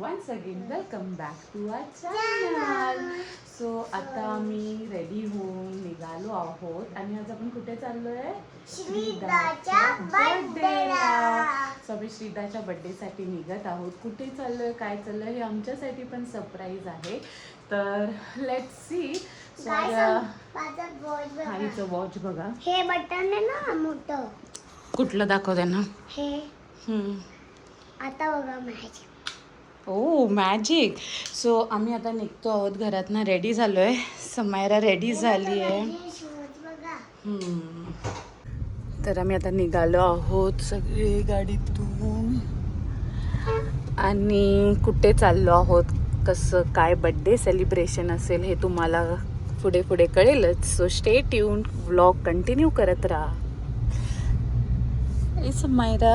once again welcome back to our channel. So आता आम्ही ready होऊन निघालो आहोत आणि आज आपण कुठे चाललोय? श्रीदाच्या बर्थडेला. सो आम्ही श्रीदाच्या बर्थडेसाठी निघत आहोत. कुठे चाललोय, काय चाललंय हे आमच्यासाठी पण सरप्राईज आहे. तर लेट्स सी. आईचं वॉच बघा. हे बटन आहे ना मोठं. कुठलं दाखव त्यांना. हे आता बघा मॅजिक. ओ मॅजिक. सो आम्ही आता निघतो आहोत घरातनं. रेडी झालोय. समायरा रेडी झाली आहे. तर आम्ही आता निघालो आहोत सगळे गाडीतून आणि कुठे चाललो आहोत, कसं काय बर्थडे सेलिब्रेशन असेल हे तुम्हाला पुढे पुढे कळेलच. So stay tune, vlog continue करत राहा. ए Samaira.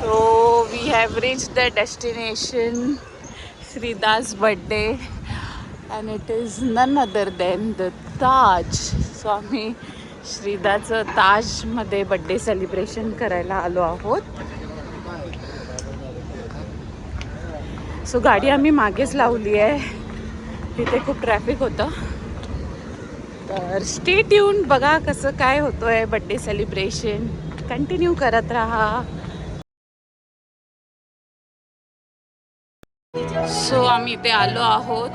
So we have reached the destination, Shrida's birthday, and it is none other than the Taj. So आम्ही श्रीदाचं ताजमध्ये बर्थडे सेलिब्रेशन करायला आलो आहोत. सो गाडी आम्ही मागेच लावली आहे, तिथे खूप ट्रॅफिक होतं. तर स्टे ट्यून, बघा कसं काय होतोय बर्थडे सेलिब्रेशन. कंटिन्यू करत राहा. सो आम्ही इथे आलो आहोत.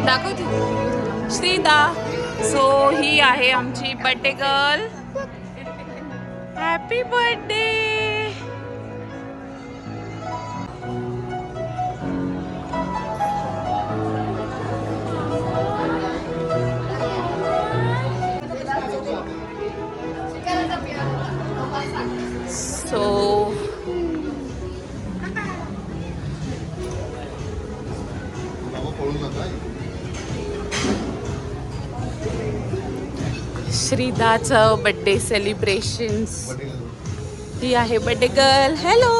दाखवते श्रीदा. सो ही आहे आमची बर्थडे गर्ल. Happy birthday. श्रीदाचं बर्थडे सेलिब्रेशन्स. ही आहे बर्थडे गर्ल. हॅलो.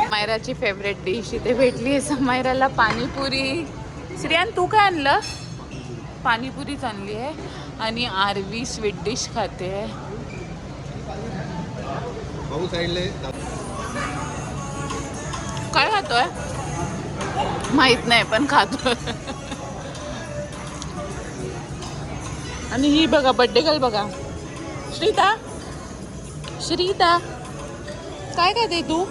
समायराची फेवरेट डिश इथे भेटली आहे. समायराला पाणीपुरी. श्रेयान तू काय आणलं? पाणीपुरीच आणली आहे आणि आरवी स्वीट डिश खाते आहे. काय खातोय माहित नाही पण खातोय. आणि ही बघा बर्थडे गर्ल बघा. श्रीदा, श्रीदा काय खाते तू?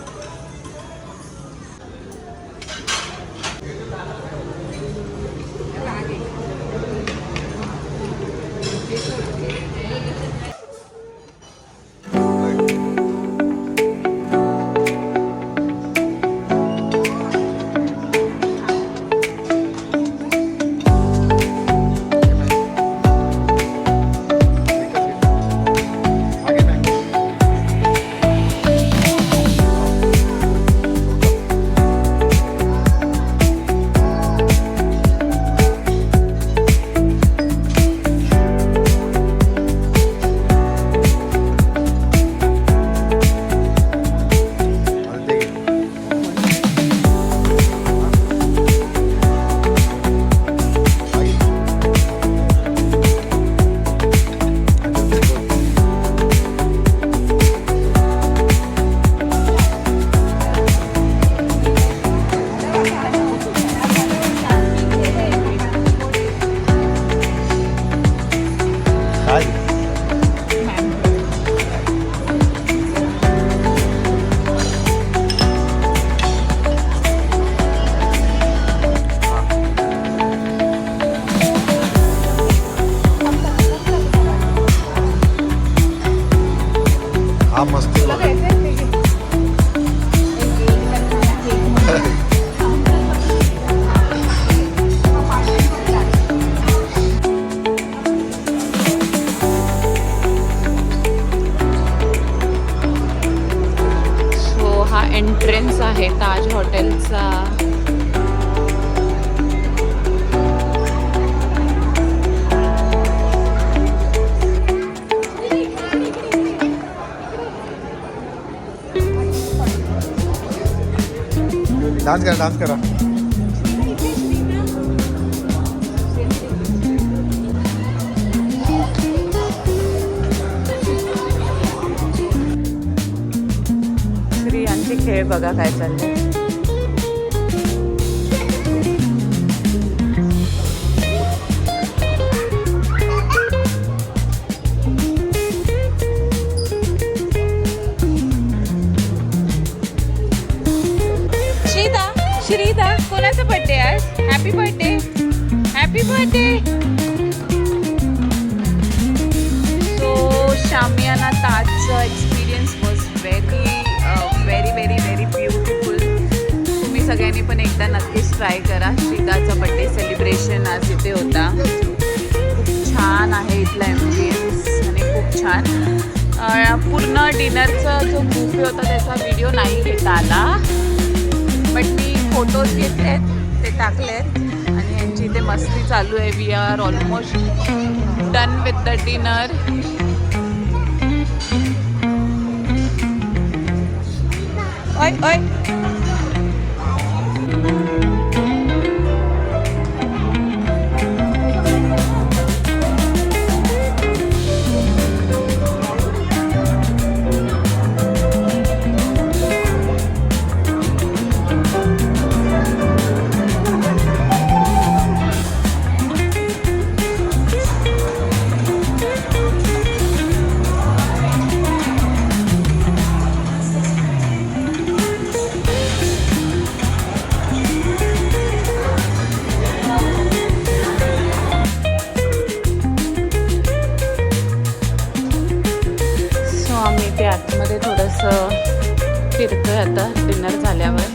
हा मस्त तुला खायचं आहे? सो हा एंट्रन्स आहे ताज हॉटेलचा. डान्स करा डान्स करा. स्त्रियांचे खेळ बघा काय चाललंय. श्रीदा कोणाचा बर्थडे आज? Happy birthday. Happy birthday. So Shamiana ताजचा experience was very very very beautiful. तुम्ही सगळ्यांनी पण एकदा नक्कीच ट्राय करा. श्रीदाचा बर्थडे सेलिब्रेशन आज इथे होता. खूप छान आहे इथला ॲम्बियन्स आणि खूप छान. पूर्ण डिनरचा जो बुफे होता त्याचा व्हिडिओ नाही घेता आला, बट मी फोटोज घेतलेत ते टाकलेत. आणि यांची इथे मस्ती चालू आहे. We are almost done with the dinner. ओय ओय. आतमध्ये थोडंसं फिरतोय आता डिनर झाल्यावर.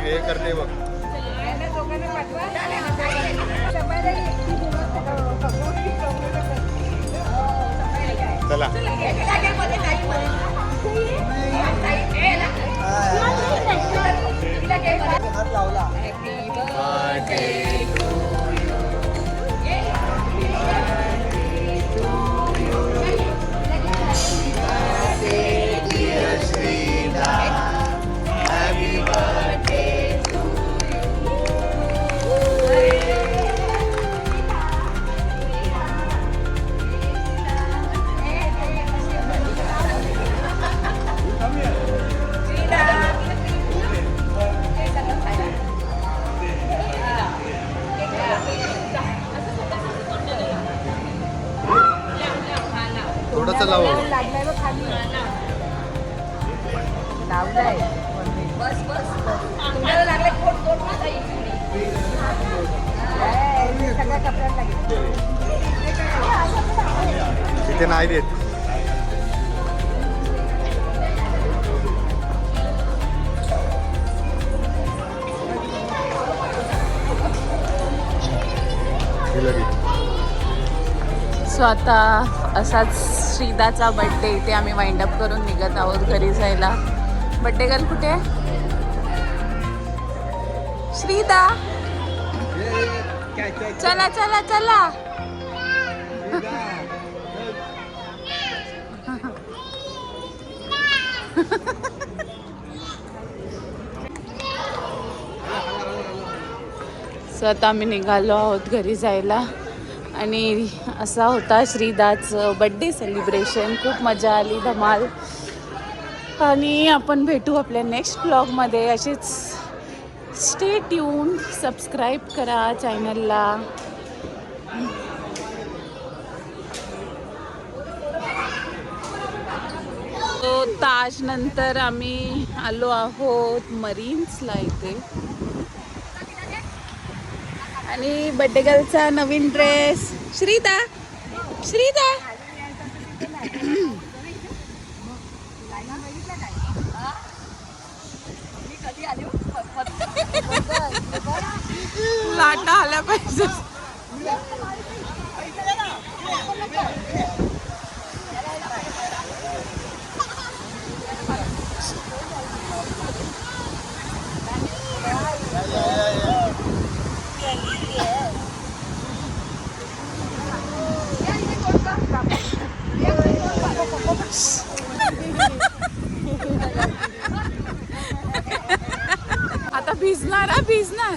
हे करते बघ. चला थोडंसं लाव. तिथे नाही देत. सो आता असाच श्रीदाचा बड्डे इथे आम्ही वाइंड अप करून निघत आहोत घरी जायला. बड्डे गर्ल कुठे आहे? श्रीदा चला चला चला. सो आता आम्ही निघालो आहोत घरी जायला. आणि असा होता श्रीदाचं बड्डे सेलिब्रेशन. खूप मजा आली, धमाल. आणि आपण भेटू आपल्या नेक्स्ट ब्लॉगमध्ये. असेच स्टे ट्यून, सबस्क्राईब करा चॅनलला. तो ताज नंतर आम्ही आलो आहोत मरीन्सला इथे. आणि बड्डे गर्लचा नवीन ड्रेस. श्रीदा, श्रीदा लाटा आल्या पाहिजे. आता भिजणार हा, भिजणार.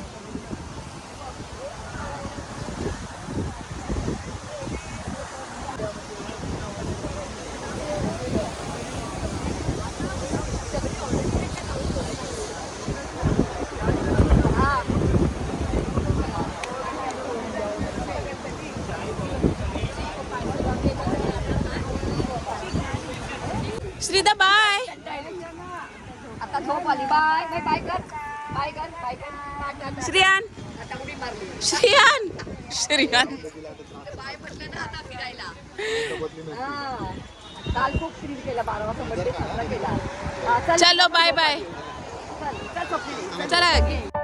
श्रीदा बाय. आता झोप आली. बाय बाय बाय कर. बाय कर बाय कर. श्रियान, श्रियान, श्रियान. बाय म्हटलं ना आता फिरायला. काल खूप फिर केला. 12 वाजता बर्थडे साजरा केला. चलो बाय बाय. चल चल स्वप्नील. चला.